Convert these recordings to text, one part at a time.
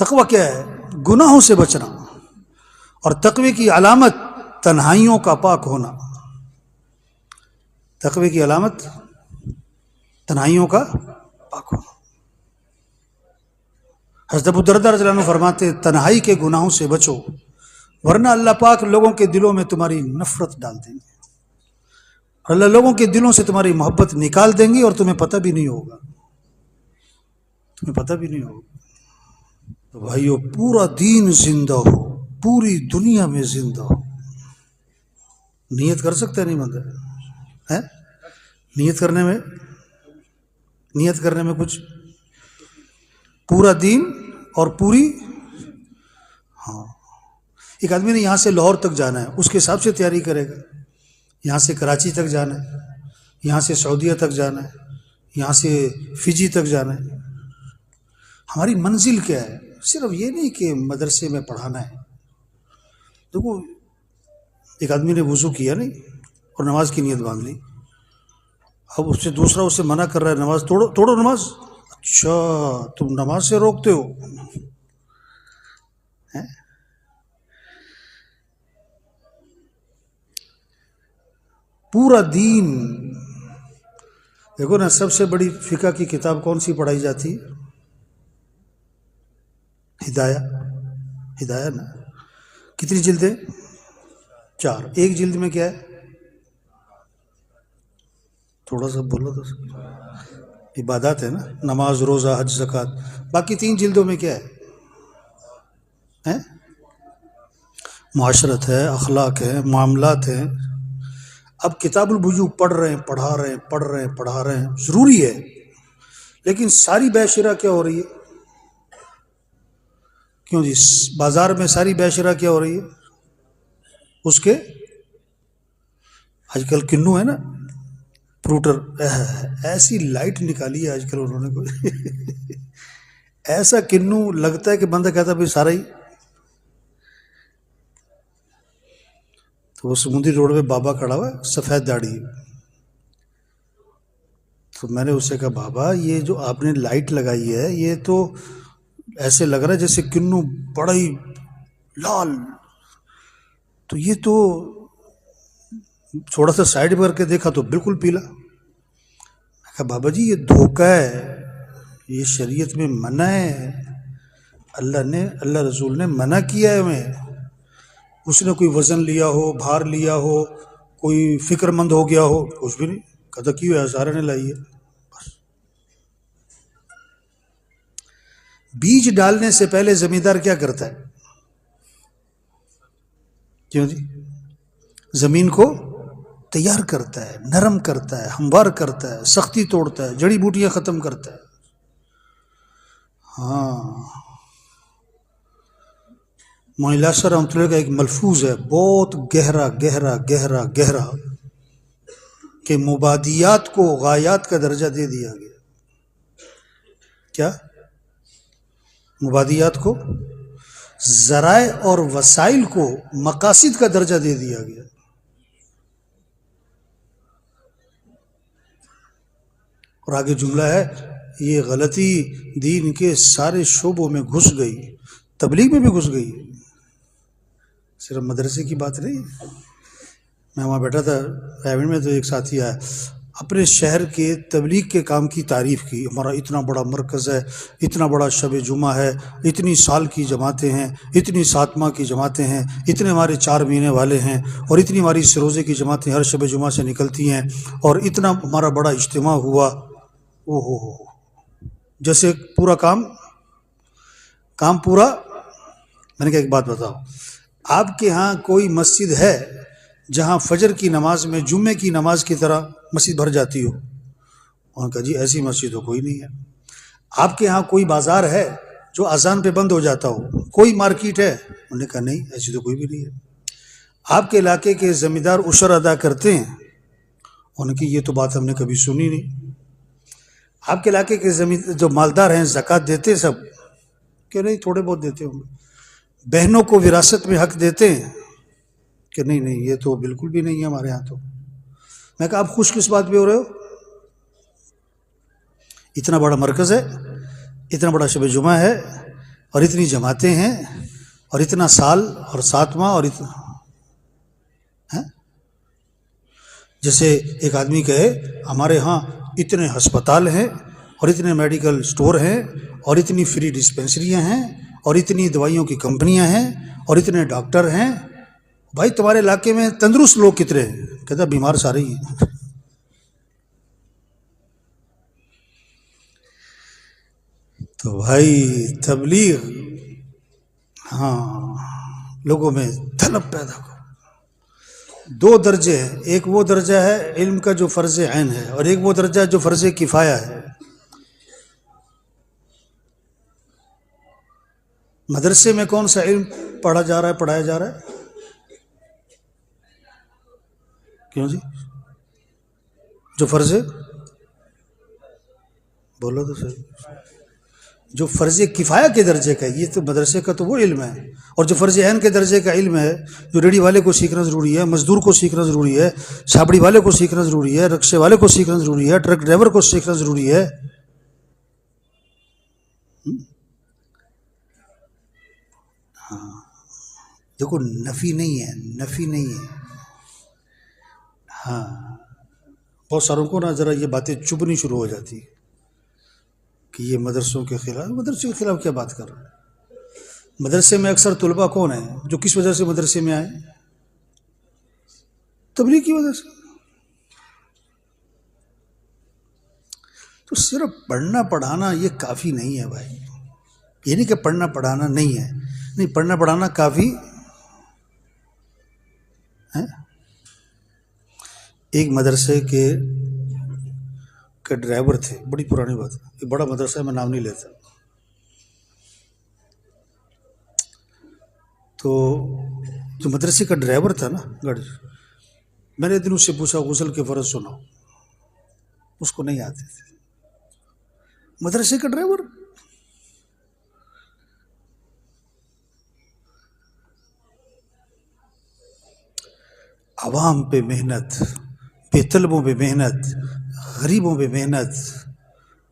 تقوی کیا ہے؟ گناہوں سے بچنا، اور تقوی کی علامت تنہائیوں کا پاک ہونا. تقوی کی علامت تنہائیوں کا پاک ہونا. حضرت ابو درداء رضی اللہ عنہ فرماتے ہیں تنہائی کے گناہوں سے بچو، ورنہ اللہ پاک لوگوں کے دلوں میں تمہاری نفرت ڈال دیں گے، اور اللہ لوگوں کے دلوں سے تمہاری محبت نکال دیں گے، اور تمہیں پتہ بھی نہیں ہوگا. تمہیں پتہ بھی نہیں ہوگا. تو بھائیو، پورا دین زندہ ہو، پوری دنیا میں زندہ ہو. نیت کر سکتا ہے نہیں بندہ ہے؟ نیت کرنے میں کچھ پورا دین اور پوری. ہاں، ایک آدمی نے یہاں سے لاہور تک جانا ہے، اس کے حساب سے تیاری کرے گا. یہاں سے کراچی تک جانا ہے، یہاں سے سعودیہ تک جانا ہے، یہاں سے فجی تک جانا ہے. ہماری منزل کیا ہے؟ صرف یہ نہیں کہ مدرسے میں پڑھانا ہے. دیکھو، ایک آدمی نے وضو کیا نہیں اور نماز کی نیت باندھ لی، اب اس سے دوسرا اس سے منع کر رہا ہے نماز توڑو نماز. اچھا، تم نماز سے روکتے ہو؟ پورا دین. دیکھو نا، سب سے بڑی فقہ کی کتاب کون سی پڑھائی جاتی ہے؟ ہدایہ نا. کتنی جلدیں؟ 4. ایک جلد میں کیا ہے؟ تھوڑا سا بولو تو. عبادات ہے نا، نماز، روزہ، حج، زکوٰۃ. باقی 3 جلدوں میں کیا ہے؟ معاشرت ہے، اخلاق ہے، معاملات ہیں. اب کتاب البیوع پڑھ رہے ہیں، پڑھا رہے ہیں، ضروری ہے، لیکن ساری بیع شرع کیا ہو رہی ہے؟ کیوں جی؟ بازار میں ساری بیع شرع کیا ہو رہی ہے؟ اس کے آج کل کنو ہے نا، پروٹر، ایسی لائٹ نکالی ہے آج کل انہوں نے کوئی ایسا کنو لگتا ہے کہ بندہ کہتا ہے بھائی سارا ہی. تو وہ سمندری روڈ پہ بابا کھڑا ہوا ہے، سفید داڑھی. تو میں نے اس سے کہا بابا یہ جو آپ نے لائٹ لگائی ہے یہ تو ایسے لگ رہا ہے جیسے کنو بڑا ہی لال، تو یہ تو تھوڑا سا سائڈ کر کے دیکھا تو بالکل پیلا. میں کہا بابا جی یہ دھوکہ ہے، یہ شریعت میں منع ہے، اللہ رسول نے منع کیا ہے ہمیں. اس نے کوئی وزن لیا ہو، بھار لیا ہو، کوئی فکر مند ہو گیا ہو، کچھ بھی نہیں. کہتا کیوں ہے؟ سارے نے لائی ہے. بس. بیج ڈالنے سے پہلے زمیندار کیا کرتا ہے؟ کیوں جی؟ زمین کو تیار کرتا ہے، نرم کرتا ہے، ہموار کرتا ہے، سختی توڑتا ہے، جڑی بوٹیاں ختم کرتا ہے. ہاں، مولانا رحمۃ اللہ کا ایک ملفوظ ہے بہت گہرا گہرا گہرا گہرا، کہ مبادیات کو غایات کا درجہ دے دیا گیا. کیا؟ مبادیات کو، ذرائع اور وسائل کو مقاصد کا درجہ دے دیا گیا. اور آگے جملہ ہے، یہ غلطی دین کے سارے شعبوں میں گھس گئی، تبلیغ میں بھی گھس گئی. صرف مدرسے کی بات نہیں. میں وہاں بیٹھا تھا ایونٹ میں، تو ایک ساتھی آیا، اپنے شہر کے تبلیغ کے کام کی تعریف کی. ہمارا اتنا بڑا مرکز ہے، اتنا بڑا شب جمعہ ہے، اتنی سال کی جماعتیں ہیں، اتنی ساتمہ کی جماعتیں ہیں، اتنے ہمارے 4 مہینے والے ہیں، اور اتنی ہماری سروزے کی جماعتیں ہر شب جمعہ سے نکلتی ہیں، اور اتنا ہمارا بڑا اجتماع ہوا. او ہو، جیسے پورا کام پورا. میں نے کہا ایک بات بتاؤ، آپ کے ہاں کوئی مسجد ہے جہاں فجر کی نماز میں جمعے کی نماز کی طرح مسجد بھر جاتی ہو؟ انہوں نے کہا جی ایسی مسجد تو کوئی نہیں ہے. آپ کے ہاں کوئی بازار ہے جو اذان پہ بند ہو جاتا ہو؟ کوئی مارکیٹ ہے؟ انہوں نے کہا نہیں، ایسی تو کوئی بھی نہیں ہے. آپ کے علاقے کے زمیندار عشر ادا کرتے ہیں؟ انہوں نے کہا یہ تو بات ہم نے کبھی سنی نہیں. آپ کے علاقے کے جو مالدار ہیں زکوٰۃ دیتے ہیں سب؟ کہ نہیں، تھوڑے بہت دیتے ہوں گے. بہنوں کو وراثت میں حق دیتے ہیں؟ کہ نہیں، یہ تو بالکل بھی نہیں ہے ہمارے ہاں. تو میں کہا آپ خوش کس بات پہ ہو رہے ہو؟ اتنا بڑا مرکز ہے، اتنا بڑا شب جمعہ ہے، اور اتنی جماعتیں ہیں اور اتنا سال اور 7واں اور جیسے ایک آدمی کہے ہمارے ہاں اتنے ہسپتال ہیں اور اتنے میڈیکل سٹور ہیں اور اتنی فری ڈسپینسریاں ہیں اور اتنی دوائیوں کی کمپنیاں ہیں اور اتنے ڈاکٹر ہیں. بھائی تمہارے علاقے میں تندرست لوگ کتنے ہیں؟ کہتا بیمار سارے ہی ہیں. تو بھائی تبلیغ، ہاں، لوگوں میں طلب پیدا کرو. 2 درجے ہیں، ایک وہ درجہ ہے علم کا جو فرض عین ہے اور ایک وہ درجہ جو فرض کفایہ ہے. مدرسے میں کون سا علم پڑھا جا رہا ہے، پڑھایا جا رہا ہے؟ کیوں جی؟ جو فرض، بولو تو صحیح، جو فرض کفایہ کے درجے کا ہے، یہ تو مدرسے کا تو وہ علم ہے. اور جو فرض عین کے درجے کا علم ہے، جو ریڑھی والے کو سیکھنا ضروری ہے، مزدور کو سیکھنا ضروری ہے، چھابڑی والے کو سیکھنا ضروری ہے، رکشے والے کو سیکھنا ضروری ہے، ٹرک ڈرائیور کو سیکھنا ضروری ہے. دیکھو نفی نہیں ہے، نفی نہیں ہے. ہاں، بہت ساروں کو نا ذرا یہ باتیں چبھنی شروع ہو جاتی کہ یہ مدرسوں کے خلاف، مدرسے کے خلاف کیا بات کر رہے ہیں؟ مدرسے میں اکثر طلباء کون ہیں جو کس وجہ سے مدرسے میں آئے؟ تبلیغ کی وجہ سے. تو صرف پڑھنا پڑھانا یہ کافی نہیں ہے بھائی. یہ نہیں کہ پڑھنا پڑھانا نہیں ہے، نہیں، پڑھنا پڑھانا کافی ہے. ایک مدرسے کے ڈرائیور تھے، بڑی پرانی بات ہے، ایک بڑا مدرسہ ہے، میں نام نہیں لیتا. تو جو مدرسے کا ڈرائیور تھا نا گاڑی، میں نے دن اس سے پوچھا غسل کے فرض سناؤ، اس کو نہیں آتے تھے. مدرسے کا ڈرائیور. عوام پہ محنت، بے طلبوں پہ محنت، غریبوں پہ محنت.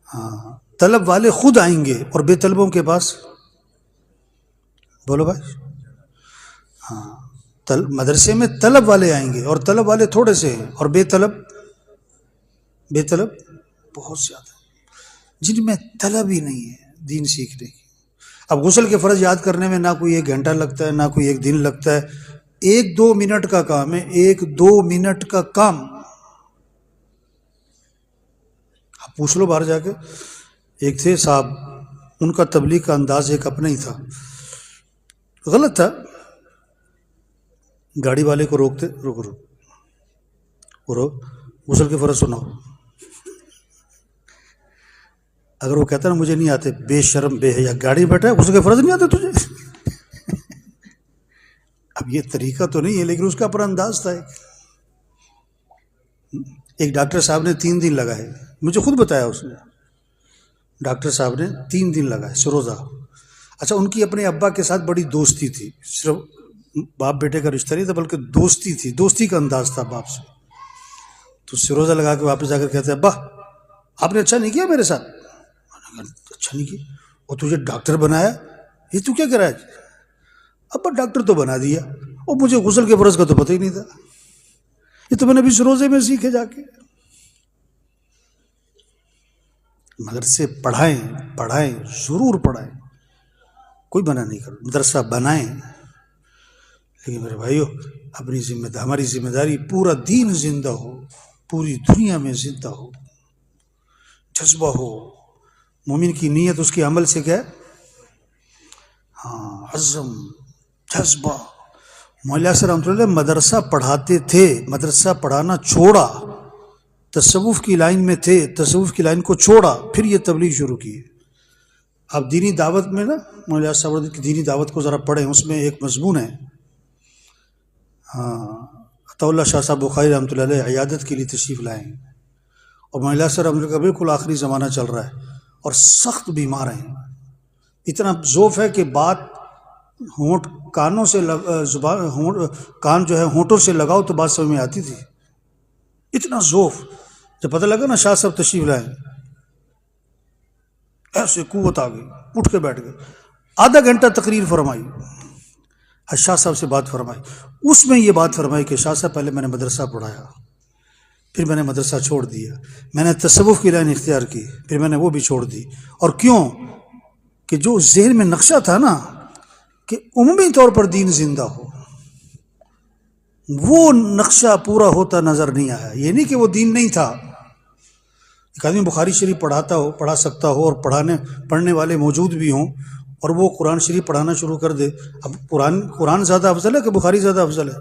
ہاں، طلب والے خود آئیں گے اور بے طلبوں کے پاس، بولو بھائی. ہاں، مدرسے میں طلب والے آئیں گے اور طلب والے تھوڑے سے ہیں اور بے طلب بہت زیادہ، جن میں طلب ہی نہیں ہے دین سیکھنے کی. اب غسل کے فرض یاد کرنے میں نہ کوئی 1 گھنٹہ لگتا ہے، نہ کوئی 1 دن لگتا ہے. 1-2 منٹ کا کام ہے، 1-2 منٹ کا کام. آپ پوچھ لو باہر جا کے. ایک تھے صاحب، ان کا تبلیغ کا انداز ایک اپنا ہی تھا، غلط تھا. گاڑی والے کو روکتے، رکو غسل کے فرض سناؤ. اگر وہ کہتا نا مجھے نہیں آتے، بے شرم بے حیا، گاڑی میں بیٹھا ہے، غسل کے فرض نہیں آتے تجھے؟ اب یہ طریقہ تو نہیں ہے، لیکن اس کا اپنا انداز تھا. ایک ڈاکٹر صاحب نے 3 دن لگائے، مجھے خود بتایا اس نے. ڈاکٹر صاحب نے 3 دن لگائے سروزہ. اچھا، ان کی اپنے ابا کے ساتھ بڑی دوستی تھی، صرف باپ بیٹے کا رشتہ نہیں تھا بلکہ دوستی تھی، دوستی کا انداز تھا باپ سے. تو سروزہ لگا کے واپس جا کر کہتے ہیں ابا آپ نے اچھا نہیں کیا میرے ساتھ. اچھا نہیں کیا؟ اور تجھے ڈاکٹر بنایا، یہ تو کیا کرا ہے؟ ابا ڈاکٹر تو بنا دیا، اور مجھے غسل کے فرض کا تو پتہ ہی نہیں تھا، یہ تو میں نے ابھی سروزے میں سیکھے جا کے. مدرسے پڑھائیں ضرور پڑھائیں، کوئی منع نہیں کر، مدرسہ بنائیں. لیکن میرے بھائیو، ہماری ذمہ داری پورا دین زندہ ہو، پوری دنیا میں زندہ ہو، جذبہ ہو. مومن کی نیت اس کے عمل سے کیا ہے؟ ہاں، عزم، جذبہ. مولا صاحب رحمۃ اللہ مدرسہ پڑھاتے تھے، مدرسہ پڑھانا چھوڑا، تصوف کی لائن میں تھے، تصوف کی لائن کو چھوڑا، پھر یہ تبلیغ شروع کی. اب دینی دعوت میں نا، مولا صاحب کی دینی دعوت کو ذرا پڑھیں، اس میں ایک مضمون ہے. ہاں، عطا اللہ شاہ صاحب بخاری رحمۃ اللہ علیہ عیادت کے لیے تشریف لائیں، اور مولا صاحب رحمۃ اللہ کا بالکل آخری زمانہ چل رہا ہے اور سخت بیمار ہیں. اتنا ضعف ہے کہ بات ہونٹ کانوں سے کان جو ہے ہونٹوں سے لگاؤ تو بات سمجھ میں آتی تھی، اتنا ضعف. جب پتہ لگا نا شاہ صاحب تشریف لائیں، ایسے قوت آ گئی، اٹھ کے بیٹھ گئے. آدھا گھنٹہ تقریر فرمائی، شاہ صاحب سے بات فرمائی، اس میں یہ بات فرمائی کہ شاہ صاحب پہلے میں نے مدرسہ پڑھایا، پھر میں نے مدرسہ چھوڑ دیا، میں نے تصوف کی لائن اختیار کی، پھر میں نے وہ بھی چھوڑ دی۔ اور کیوں؟ کہ جو ذہن میں نقشہ تھا نا کہ عمومی طور پر دین زندہ ہو، وہ نقشہ پورا ہوتا نظر نہیں آیا۔ یہ نہیں کہ وہ دین نہیں تھا، ایک آدمی بخاری شریف پڑھا سکتا ہو اور پڑھنے والے موجود بھی ہوں، اور وہ قرآن شریف پڑھانا شروع کر دے۔ اب قرآن زیادہ افضل ہے کہ بخاری زیادہ افضل ہے؟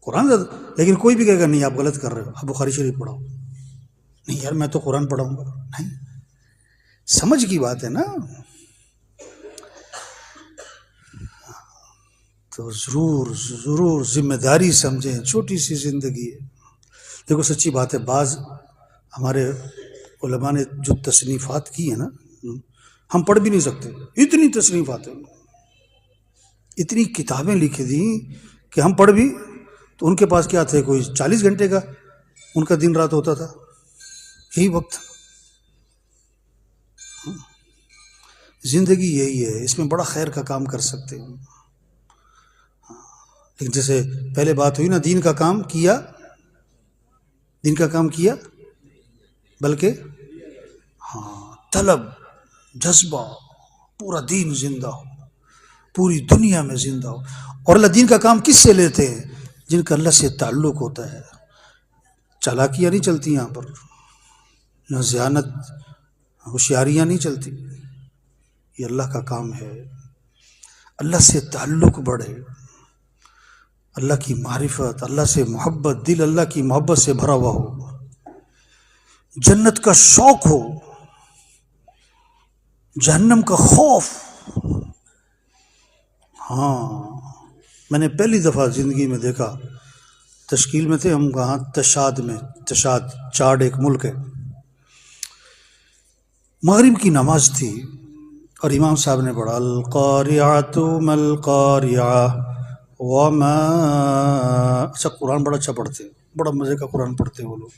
قرآن زیادہ، لیکن کوئی بھی کہے گا نہیں آپ غلط کر رہے ہو، آپ بخاری شریف پڑھاؤ۔ نہیں یار میں تو قرآن پڑھاؤں گا۔ نہیں، سمجھ کی بات ہے نا۔ تو ضرور ذمہ داری سمجھیں، چھوٹی سی زندگی ہے۔ دیکھو سچی بات ہے، بعض ہمارے علماء نے جو تصنیفات کی ہیں نا، ہم پڑھ بھی نہیں سکتے، اتنی تصنیفات ہیں، اتنی کتابیں لکھ دیں کہ ہم پڑھ بھی، تو ان کے پاس کیا تھے، کوئی 40 گھنٹے کا ان کا دن رات ہوتا تھا، یہی وقت۔ زندگی یہی ہے، اس میں بڑا خیر کا کام کر سکتے ہیں۔ لیکن جیسے پہلے بات ہوئی نا، دین کا کام کیا بلکہ طلب، جذبہ، پورا دین زندہ ہو، پوری دنیا میں زندہ ہو۔ اور اللہ دین کا کام کس سے لیتے ہیں؟ جن کا اللہ سے تعلق ہوتا ہے۔ چالاکیاں نہیں چلتی یہاں پر، یہاں ذہانت، ہوشیاریاں نہیں چلتی، یہ اللہ کا کام ہے۔ اللہ سے تعلق بڑھے، اللہ کی معرفت، اللہ سے محبت، دل اللہ کی محبت سے بھرا ہوا ہو، جنت کا شوق ہو، جہنم کا خوف۔ میں نے پہلی دفعہ زندگی میں دیکھا، تشکیل میں تھے ہم، کہاں، تشاد چاڈ ایک ملک ہے، مغرب کی نماز تھی اور امام صاحب نے پڑھا القاریعۃ ما القاریعہ وما، اچھا قرآن بڑا اچھا پڑھتے، بڑا مزے کا قرآن پڑھتے وہ لوگ۔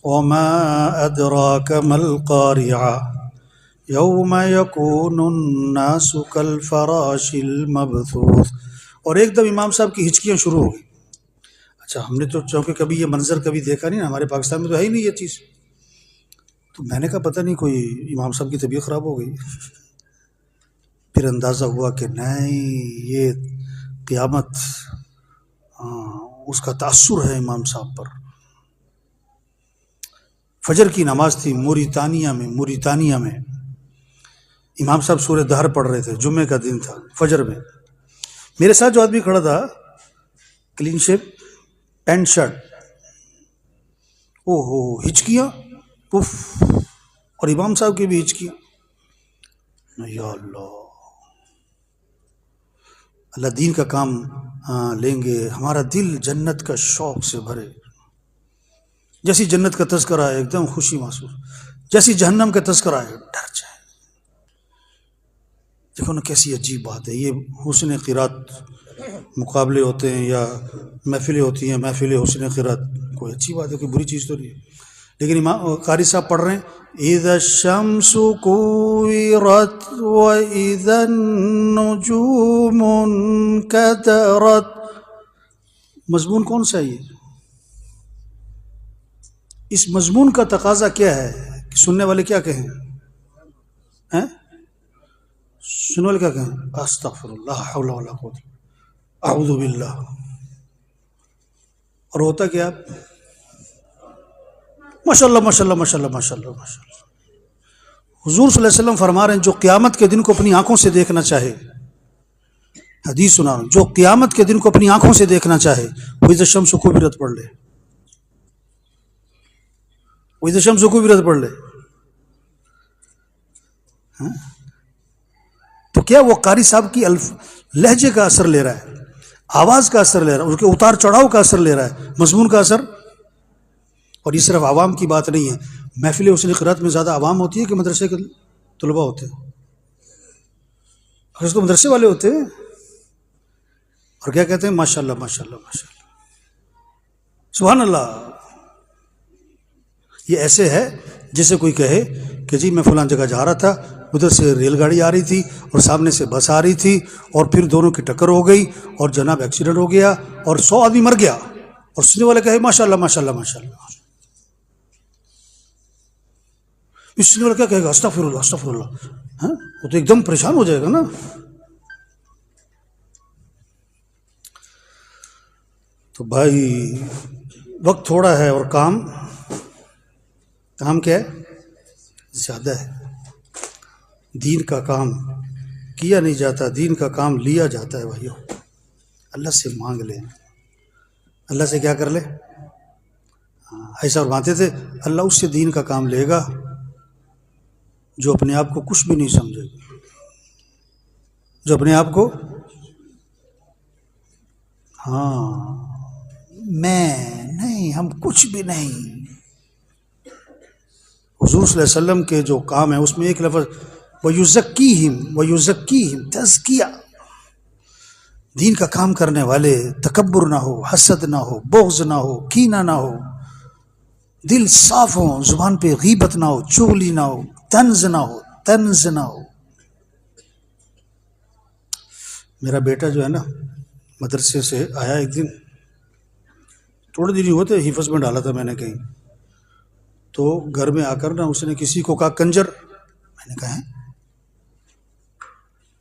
وما ادراک ما القاریعہ یوم یکون الناس کالفراش المبثوث۔ اور ایک دم امام صاحب کی ہچکیاں شروع ہو گئی۔ اچھا ہم نے تو چونکہ کبھی یہ منظر کبھی دیکھا نہیں نا، ہمارے پاکستان میں تو ہے ہی نہیں یہ چیز، تو میں نے کہا پتہ نہیں کوئی امام صاحب کی طبیعت خراب ہو گئی۔ پھر اندازہ ہوا کہ نہیں، یہ قیامت، اس کا تاثر ہے امام صاحب پر۔ فجر کی نماز تھی موریتانیہ میں، امام صاحب سورہ دہر پڑھ رہے تھے، جمعے کا دن تھا، فجر میں۔ میرے ساتھ جو آدمی کھڑا تھا، کلین شیپ، پینٹ شرٹ، ہچکیاں، پف، اور امام صاحب کی بھی ہچکیاں۔ یا اللہ دین کا کام لیں گے، ہمارا دل جنت کا شوق سے بھرے، جیسی جنت کا تذکرہ ہے ایک دم خوشی محسوس، جیسی جہنم کا تذکرہ ہے ڈر جائے۔ دیکھو نا کیسی عجیب بات ہے، یہ حسن قرات مقابلے ہوتے ہیں یا محفلیں ہوتی ہیں، محفل حسن قرات، کوئی اچھی بات ہے، کوئی بری چیز تو نہیں ہے۔ لیکن امام قاری صاحب پڑھ رہے ہیں اذا الشمس کوورت واذا النجوم انکدرت۔ مضمون کون سا ہے یہ؟ اس مضمون کا تقاضا کیا ہے کہ سننے والے کیا کہیں؟ سننے والے کیا کہیں؟ استغفر اللہ، لا حول ولا قوت، اعوذ باللہ۔ اور ہوتا کیا؟ ماشاء اللہ ماشاء اللہ ماشاء اللہ ماشاء اللہ ماشاء اللہ۔ حضور صلی اللہ علیہ وسلم فرما رہے ہیں جو قیامت کے دن کو اپنی آنکھوں سے دیکھنا چاہے، حدیث سنا رہا ہوں، جو قیامت کے دن کو اپنی آنکھوں سے دیکھنا چاہے وہ اذا الشمس کوورت پڑھ لے، وہ اذا الشمس کوورت پڑھ لے۔ تو کیا وہ قاری صاحب کی لہجے کا اثر لے رہا ہے، آواز کا اثر لے رہا ہے، اس کے اتار چڑھاؤ کا اثر لے رہا ہے، مضمون کا اثر؟ اور یہ صرف عوام کی بات نہیں ہے، محفل حسن قرات میں زیادہ عوام ہوتی ہے کہ مدرسے کے طلباء ہوتے ہیں؟ تو مدرسے والے ہوتے ہیں، اور کیا کہتے ہیں؟ ماشاء اللہ ماشاء اللہ ماشاء اللہ، سبحان اللہ۔ یہ ایسے ہے جیسے کوئی کہے کہ جی میں فلاں جگہ جا رہا تھا، ادھر سے ریل گاڑی آ رہی تھی اور سامنے سے بس آ رہی تھی اور پھر دونوں کی ٹکر ہو گئی اور جناب ایکسیڈنٹ ہو گیا اور 100 آدمی مر گیا، اور سننے والے کہے ماشاء اللہ ماشاء اللہ ماشاء اللہ. اس سننے والا کیا کہے گا؟ استغفر اللہ استغفر اللہ. ہاں وہ تو ایک دم پریشان ہو جائے گا نا. تو بھائی وقت تھوڑا ہے اور کام کیا ہے؟ زیادہ ہے. دین کا کام کیا نہیں جاتا، دین کا کام لیا جاتا ہے. بھائیو اللہ سے مانگ لیں، اللہ سے کیا کر لے. ایسا فرماتے تھے اللہ اس سے دین کا کام لے گا جو اپنے آپ کو کچھ بھی نہیں سمجھے گا، جو اپنے آپ کو میں نہیں، ہم کچھ بھی نہیں. حضور صلی اللہ علیہ وسلم کے جو کام ہے اس میں ایک لفظ وَيُزَكِّيهِمْ تزکیہ. دین کا کام کرنے والے تکبر نہ ہو، حسد نہ ہو، بغض نہ ہو، کینہ نہ ہو، دل صاف ہو، زبان پہ غیبت نہ ہو، چغلی نہ ہو، طنز نہ ہو. میرا بیٹا جو ہے نا مدرسے سے آیا ایک دن، تھوڑے دن ہی ہوتے، حفظ میں ڈالا تھا میں نے کہیں، تو گھر میں آ کر نا اس نے کسی کو کہا کنجر. میں نے کہا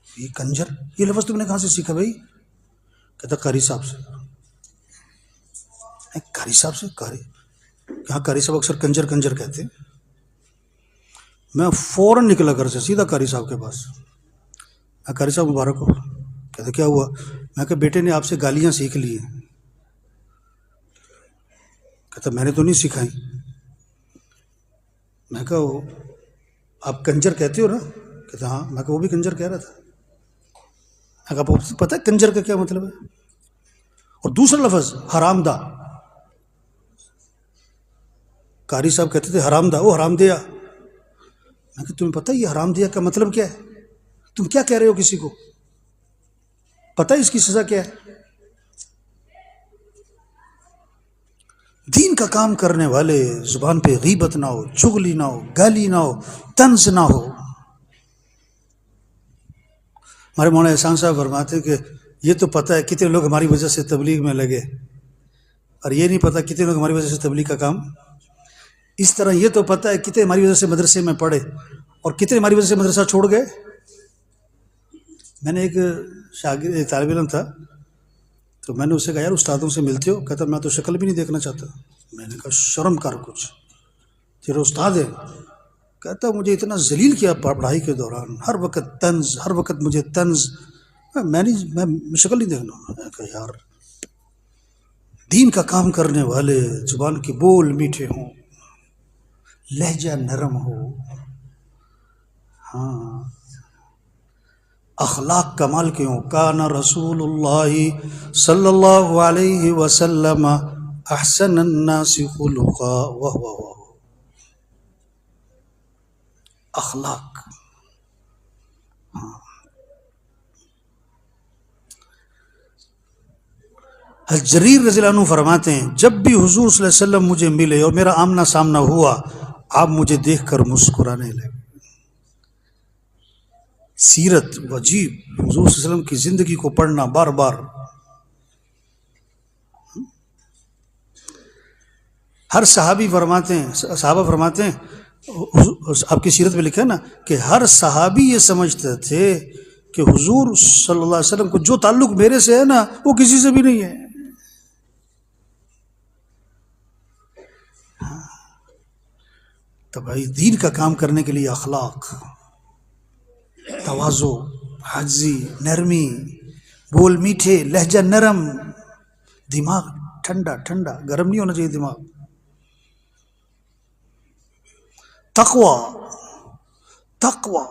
یہ کنجر، یہ لفظ تم نے کہاں سے سیکھا بھائی؟ کہتا قاری صاحب سے. قاری صاحب سے؟ یہاں قاری صاحب اکثر کنجر کنجر کہتے ہیں. میں فوراً نکلا گھر سے سیدھا قاری صاحب کے پاس. میں قاری صاحب مبارک ہو. کہتے کیا ہوا؟ میں کہا بیٹے نے آپ سے گالیاں سیکھ لی ہیں. کہتا میں نے تو نہیں سکھائی. میں کہا آپ کنجر کہتے ہو نا؟ کہتا ہاں. میں کہا وہ بھی کنجر کہہ رہا تھا. میں کہا آپ کو پتہ ہے کنجر کا کیا مطلب ہے؟ اور دوسرا لفظ حرام دہ. قاری صاحب کہتے تھے حرام دہ، وہ حرام دیا. میں کہا تمہیں پتہ ہے یہ حرام دیا کا مطلب کیا ہے؟ تم کیا کہہ رہے ہو کسی کو؟ پتہ ہے اس کی سزا کیا ہے؟ دین کا کام کرنے والے زبان پہ غیبت نہ ہو، چغلی نہ ہو، گالی نہ ہو، طنز نہ ہو. ہمارے مولانا احسان صاحب فرماتے کہ یہ تو پتہ ہے کتنے لوگ ہماری وجہ سے تبلیغ میں لگے، اور یہ نہیں پتہ کتنے لوگ ہماری وجہ سے تبلیغ کا کام. اس طرح یہ تو پتہ ہے کتنے ہماری وجہ سے مدرسے میں پڑھے اور کتنے ہماری وجہ سے مدرسہ چھوڑ گئے. میں نے ایک شاگرد، ایک طالب علم تھا، تو میں نے اسے کہا یار استادوں سے ملتے ہو؟ کہتا میں تو شکل بھی نہیں دیکھنا چاہتا. میں نے کہا شرم کر کچھ، تیرے استاد ہے. کہتا مجھے اتنا ذلیل کیا پڑھائی کے دوران، ہر وقت طنز، ہر وقت مجھے طنز. میں شکل نہیں دیکھنا. میں کہا یار دین کا کام کرنے والے زبان کے بول میٹھے ہوں، لہجہ نرم ہو، ہاں اخلاق کمال کے ہوں. کان رسول اللہ صلی اللہ علیہ وسلم احسن الناس خلقا وهو اخلاق. جریر رضی اللہ عنہ فرماتے ہیں جب بھی حضور صلی اللہ علیہ وسلم مجھے ملے اور میرا آمنا سامنا ہوا، آپ مجھے دیکھ کر مسکرانے لگے. سیرت وجیب حضور صلی اللہ علیہ وسلم کی زندگی کو پڑھنا بار بار. ہر صحابی فرماتے ہیں، صحابہ فرماتے ہیں، آپ کی سیرت میں لکھا ہے نا کہ ہر صحابی یہ سمجھتے تھے کہ حضور صلی اللہ علیہ وسلم کو جو تعلق میرے سے ہے نا وہ کسی سے بھی نہیں ہے. تو بھائی دین کا کام کرنے کے لیے اخلاق، تواضع، عاجزی، نرمی، بول میٹھے، لہجہ نرم، دماغ ٹھنڈا ٹھنڈا، گرم نہیں ہونا چاہیے دماغ. تقوی، تقوی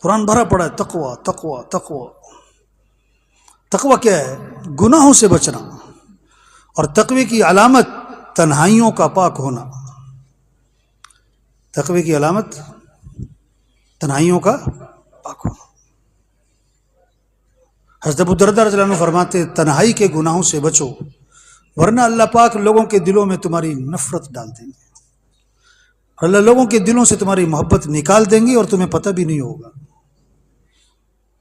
قرآن بھرا پڑا ہے. تقوی تقوی تقوی. تقوی کیا ہے؟ گناہوں سے بچنا. اور تقوی کی علامت تنہائیوں کا پاک ہونا. تقوی کی علامت تنہائیوں کا پاک ہونا. حضرت ابو درداء رضی اللہ عنہ فرماتے تنہائی کے گناہوں سے بچو ورنہ اللہ پاک لوگوں کے دلوں میں تمہاری نفرت ڈال دیں گے. اللہ لوگوں کے دلوں سے تمہاری محبت نکال دیں گے اور تمہیں پتہ بھی نہیں ہوگا،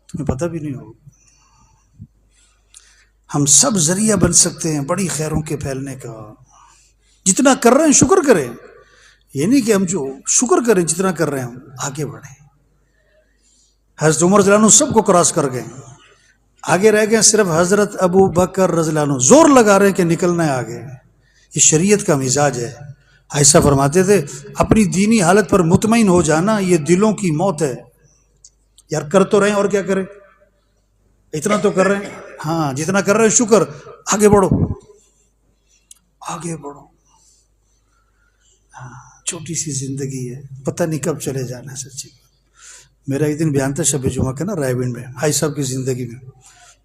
تمہیں پتہ بھی نہیں ہوگا۔ ہم سب ذریعہ بن سکتے ہیں بڑی خیروں کے پھیلنے کا، جتنا کر رہے ہیں شکر کریں، یہ نہیں کہ ہم جو شکر کریں جتنا کر رہے ہیں ہم آگے بڑھیں۔ حضرت عمر رضی اللہ عنہ سب کو کراس کر گئے، آگے رہ گئے صرف حضرت ابو بکر رضی اللہ عنہ زور لگا رہے ہیں کہ نکلنا ہے آگے۔ یہ شریعت کا مزاج ہے۔ ایسا فرماتے تھے اپنی دینی حالت پر مطمئن ہو جانا یہ دلوں کی موت ہے۔ یار کر تو رہے ہیں اور کیا کریں، اتنا تو کر رہے ہیں، ہاں جتنا کر رہے ہیں شکر، آگے بڑھو آگے بڑھو۔ ہاں چھوٹی سی زندگی ہے، پتہ نہیں کب چلے جانا ہے۔ سچی میرا ایک دن بیان تھا شب جمعہ کا نا رائے گنج میں، حاجی صاحب کی زندگی میں،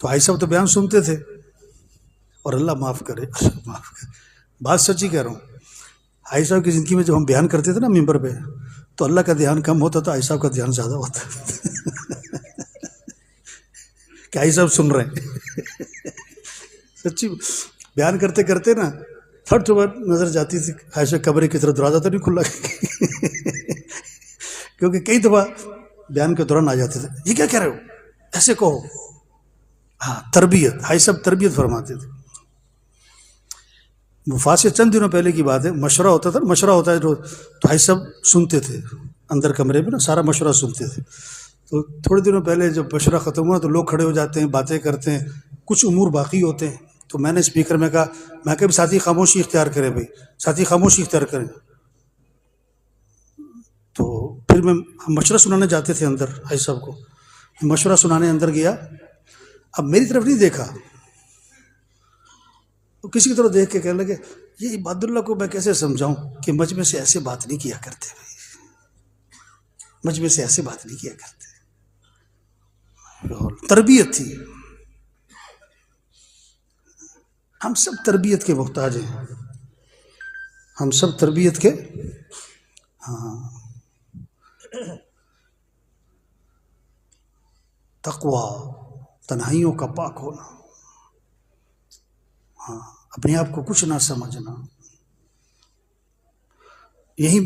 تو حاجی صاحب تو بیان سنتے تھے، اور اللہ معاف کرے معاف کرے، بات سچی کہہ رہا ہوں، حاجی صاحب کی زندگی میں جب ہم بیان کرتے تھے نا ممبر پہ، تو اللہ کا دھیان کم ہوتا تھا، حاجی صاحب کا دھیان زیادہ ہوتا کہ حاجی صاحب سن رہے ہیں۔ سچی بیان کرتے کرتے نا تھرڈ صبح نظر جاتی تھی حاجی صاحب کمرے کی طرف، دروازہ تو نہیں کھلا کیونکہ کئی دفعہ بیان کے دوران آ جاتے تھے، یہ کیا کہہ رہے ہو، ایسے کہو۔ ہاں تربیت، حاجی صاحب تربیت فرماتے تھے۔ وفات سے چند دنوں پہلے کی بات ہے، مشورہ ہوتا تھا، مشورہ ہوتا ہے روز، تو حاجی صاحب سنتے تھے اندر کمرے میں نا، سارا مشورہ سنتے تھے۔ تو تھوڑے دنوں پہلے جب مشورہ ختم ہوا تو لوگ کھڑے ہو جاتے ہیں، باتیں کرتے ہیں، کچھ امور باقی ہوتے ہیں، تو میں نے اسپیکر میں کہا، میں کہ ساتھی خاموشی اختیار کریں بھائی، ساتھی خاموشی اختیار کریں۔ تو پھر ہم مشورہ سنانے جاتے تھے اندر، حاجی صاحب کو مشورہ سنانے اندر گیا، اب میری طرف نہیں دیکھا، تو کسی کی طرف دیکھ کے کہنے لگے یہ عباد اللہ کو میں کیسے سمجھاؤں کہ مجمع سے ایسے بات نہیں کیا کرتے بھائی، مجمع سے ایسے بات نہیں کیا کرتے۔ تربیت تھی، ہم سب تربیت کے محتاج ہیں، ہم سب تربیت کے، ہاں تقویٰ، تنہائیوں کا پاک ہونا، ہاں اپنے آپ کو کچھ نہ سمجھنا۔ یہی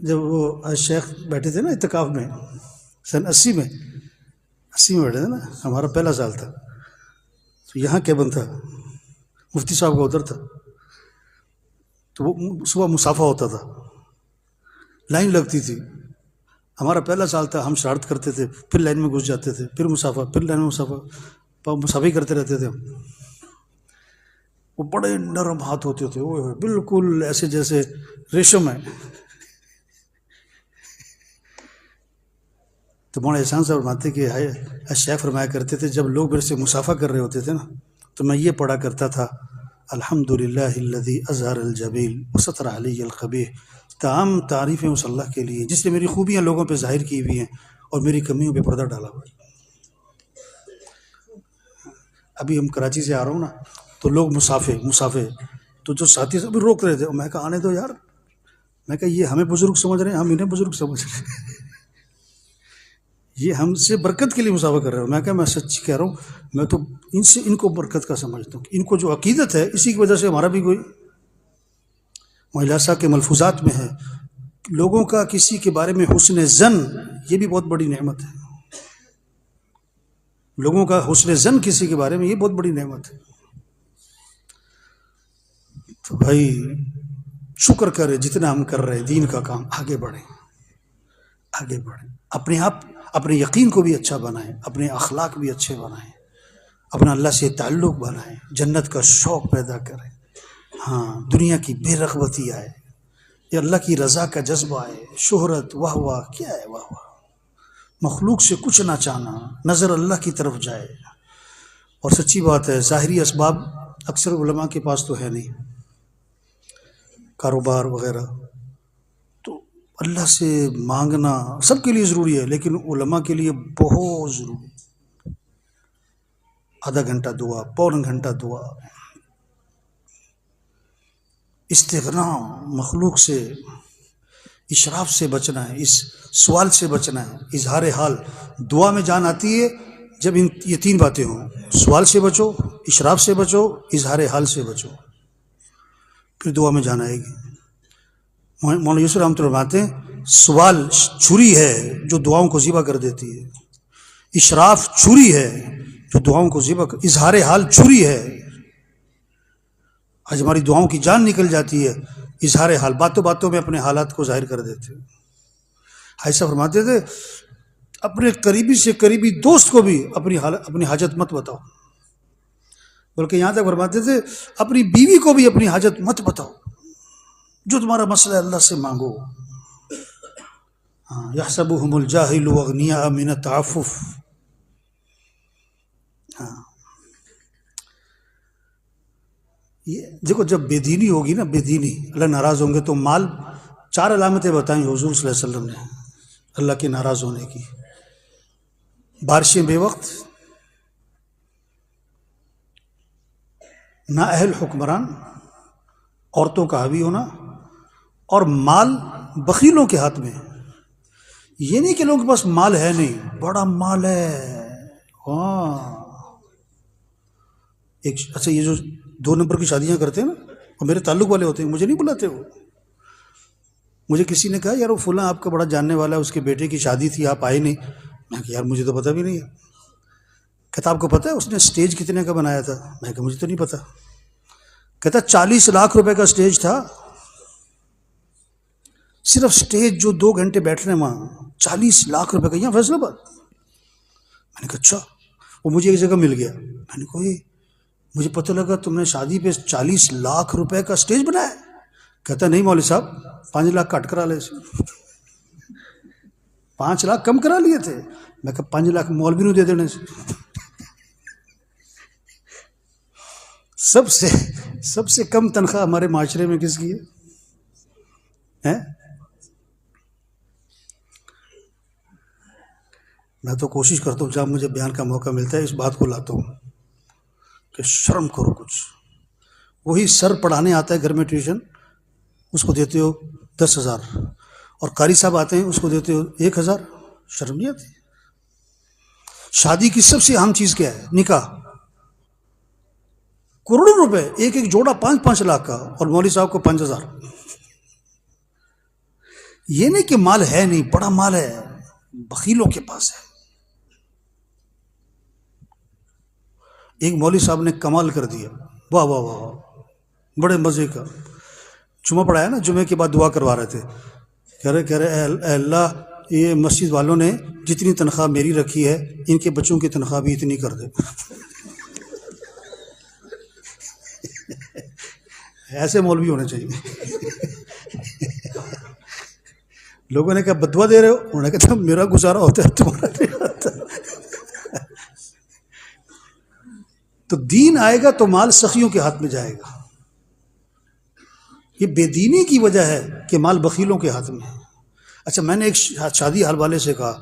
جب وہ شیخ بیٹھے تھے نا اعتکاف میں سن 80 میں بیٹھے تھے نا، ہمارا پہلا سال تھا، تو یہاں کیبن تھا، مفتی صاحب کا ادھر تھا، تو وہ صبح مصافہ ہوتا تھا، لائن لگتی تھی، ہمارا پہلا سال تھا، ہم شرارت کرتے تھے، پھر لائن میں گھس جاتے تھے، پھر مصافہ، پھر لائن میں مصافہ، مصافہ کرتے رہتے تھے ہم۔ وہ بڑے نرم ہاتھ ہوتے تھے، وہ بالکل ایسے جیسے ریشم ہے۔ تو مولانا احسان صاحب فرماتے کہ شیخ فرمایا کرتے تھے جب لوگ میرے سے مصافہ کر رہے ہوتے تھے نا، تو میں یہ پڑھا کرتا تھا، الحمدللہ الذی اظہر الجمیل وستر علی القبیح، تمام تعریفیں اس اللہ کے لیے جس نے میری خوبیاں لوگوں پہ ظاہر کی ہوئی ہیں اور میری کمیوں پہ پردہ ڈالا ہوا ہے۔ ابھی ہم کراچی سے آ رہا ہوں نا، تو لوگ مسافے تو جو ساتھی سب روک رہے تھے، میں کہا آنے دو یار، میں کہا یہ ہمیں بزرگ سمجھ رہے ہیں، ہم انہیں بزرگ سمجھ رہے ہیں، یہ ہم سے برکت کے لیے مسافہ کر رہے ہو۔ میں کہا میں سچ کہہ رہا ہوں، میں تو ان کو برکت کا سمجھتا ہوں، ان کو جو عقیدت ہے اسی کی وجہ سے ہمارا بھی کوئی مہلاسا کے ملفوظات میں ہے، لوگوں کا کسی کے بارے میں حسن ظن، یہ بھی بہت بڑی نعمت ہے، لوگوں کا حسن ظن کسی کے بارے میں یہ بہت بڑی نعمت ہے۔ تو بھائی شکر کرے جتنا ہم کر رہے ہیں دین کا کام، آگے بڑھیں آگے بڑھیں، اپنے آپ اپنے یقین کو بھی اچھا بنائیں، اپنے اخلاق بھی اچھے بنائیں، اپنا اللہ سے تعلق بنائیں، جنت کا شوق پیدا کریں، ہاں دنیا کی بے رغبتی آئے، یا اللہ کی رضا کا جذبہ آئے، شہرت واہ واہ کیا ہے، واہ واہ، مخلوق سے کچھ نہ چاہنا، نظر اللہ کی طرف جائے۔ اور سچی بات ہے ظاہری اسباب اکثر علماء کے پاس تو ہے نہیں، کاروبار وغیرہ، تو اللہ سے مانگنا سب کے لیے ضروری ہے، لیکن علماء کے لیے بہت ضروری، آدھا گھنٹہ دعا، پونا گھنٹہ دعا، استغنا، مخلوق سے اشراف سے بچنا ہے، اس سوال سے بچنا ہے، اظہار حال۔ دعا میں جان آتی ہے جب یہ تین باتیں ہوں، سوال سے بچو، اشراف سے بچو، اظہار حال سے بچو، پھر دعا میں جان آئے گی۔ مولانا یوسف رحمۃ اللہ فرماتے ہیں سوال چھری ہے جو دعاؤں کو ذبح کر دیتی ہے، اشراف چھری ہے جو دعاؤں کو ذبح اظہار حال چھری ہے، آج ہماری دعاؤں کی جان نکل جاتی ہے، اظہار حال باتوں باتوں میں اپنے حالات کو ظاہر کر دیتے ہیں۔ ایسا فرماتے تھے اپنے قریبی سے قریبی دوست کو بھی اپنی حاجت مت بتاؤ، بلکہ یہاں تک فرماتے تھے اپنی بیوی کو بھی اپنی حاجت مت بتاؤ، جو تمہارا مسئلہ ہے اللہ سے مانگو۔ یحسبهم الجاہل اغنیاء من التعفف۔ یہ دیکھو جب بے دینی ہوگی نا، بے دینی، اللہ ناراض ہوں گے تو مال، 4 علامتیں بتائیں حضور صلی اللہ علیہ وسلم نے اللہ کے ناراض ہونے کی: بارشیں بے وقت، نااہل حکمران، عورتوں کا حاوی ہونا، اور مال بخیلوں کے ہاتھ میں۔ یہ نہیں کہ لوگوں کے پاس مال ہے نہیں، بڑا مال ہے، ہاں۔ اچھا یہ جو 2 نمبر کی شادیاں کرتے ہیں نا، وہ میرے تعلق والے ہوتے ہیں، مجھے نہیں بلاتے وہ۔ مجھے کسی نے کہا یار وہ فلاں آپ کا بڑا جاننے والا ہے، اس کے بیٹے کی شادی تھی، آپ آئے نہیں۔ میں کہا یار مجھے تو پتہ بھی نہیں ہے۔ کہتا آپ کو پتہ ہے اس نے سٹیج کتنے کا بنایا تھا؟ میں کہا مجھے تو نہیں پتہ۔ کہتا 40 لاکھ روپے کا سٹیج تھا، صرف سٹیج جو 2 گھنٹے بیٹھنے وہاں 40 لاکھ روپے کا، یہاں فیصلہ بات۔ میں نے کہا اچھا، وہ مجھے ایک جگہ مل گیا۔ میں نے کہا یہ مجھے پتہ لگا تم نے شادی پہ 40 لاکھ روپے کا سٹیج بنایا۔ کہتا نہیں مولوی صاحب 5 لاکھ کٹ کرا لے، 5 لاکھ کم کرا لیے تھے۔ میں کہا 5 لاکھ مولوی نو دے دینے سے۔ سب سے کم تنخواہ ہمارے معاشرے میں کس کی ہے؟ میں تو کوشش کرتا ہوں جب مجھے بیان کا موقع ملتا ہے اس بات کو لاتا ہوں کہ شرم کرو کچھ۔ وہی سر پڑھانے آتا ہے گھر میں ٹیوشن، اس کو دیتے ہو 10,000، اور قاری صاحب آتے ہیں اس کو دیتے ہو 1,000۔ شرم نہیں آتی؟ شادی کی سب سے اہم چیز کیا ہے؟ نکاح، کروڑوں روپے، ایک جوڑا 5-5 لاکھ کا، اور مولوی صاحب کو 5,000۔ یہ نہیں کہ مال ہے نہیں، بڑا مال ہے، بخیلوں کے پاس ہے۔ ایک مولوی صاحب نے کمال کر دیا، واہ واہ واہ واہ، بڑے مزے کا۔ جمعہ پڑھایا نا، جمعے کے بعد دعا کروا رہے تھے، کہہ رہے اے اللہ یہ مسجد والوں نے جتنی تنخواہ میری رکھی ہے ان کے بچوں کی تنخواہ بھی اتنی کر دے۔ ایسے مولوی ہونے چاہیے۔ لوگوں نے کہا بدوا دے رہے ہو؟ انہوں نے کہا میرا گزارا ہوتا ہے تمہارا نہیں ہوتا۔ تو دین آئے گا تو مال سخیوں کے ہاتھ میں جائے گا۔ یہ بے دینی کی وجہ ہے کہ مال بخیلوں کے ہاتھ میں ہے۔ اچھا میں نے ایک شادی حال والے سے کہا،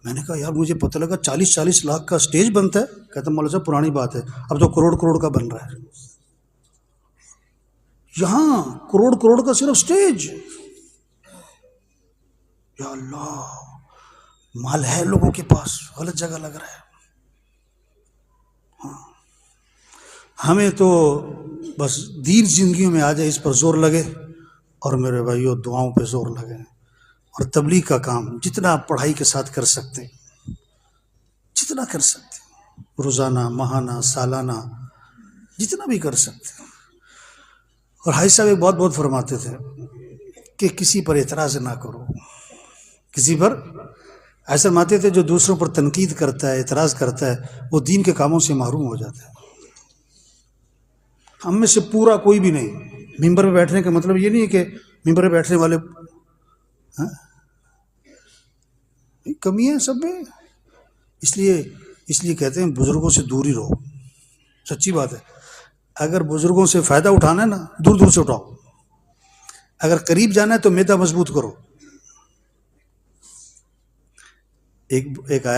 میں نے کہا یار مجھے پتہ لگا 40 لاکھ کا سٹیج بنتا ہے۔ کہتا مولانا صاحب پرانی بات ہے، اب تو کروڑ کا بن رہا ہے۔ یہاں کروڑ کا صرف سٹیج۔ یا اللہ، مال ہے لوگوں کے پاس، غلط جگہ لگ رہا ہے۔ ہمیں تو بس دین زندگیوں میں آ جائے اس پر زور لگے، اور میرے بھائیوں دعاؤں پہ زور لگے، اور تبلیغ کا کام جتنا پڑھائی کے ساتھ کر سکتے، جتنا کر سکتے، روزانہ، ماہانہ، سالانہ، جتنا بھی کر سکتے۔ اور حاجی صاحب ایک بہت فرماتے تھے کہ کسی پر اعتراض نہ کرو، کسی پر ایسا فرماتے تھے جو دوسروں پر تنقید کرتا ہے، اعتراض کرتا ہے، وہ دین کے کاموں سے محروم ہو جاتا ہے۔ ہم میں سے پورا کوئی بھی نہیں۔ ممبر پہ بیٹھنے کا مطلب یہ نہیں ہے کہ ممبر پہ بیٹھنے والے کمی ہے سب میں، اس لیے کہتے ہیں بزرگوں سے دور ہی رہو۔ سچی بات ہے، اگر بزرگوں سے فائدہ اٹھانا ہے نا دور سے اٹھاؤ، اگر قریب جانا ہے تو میدا مضبوط کرو۔ ایک آیا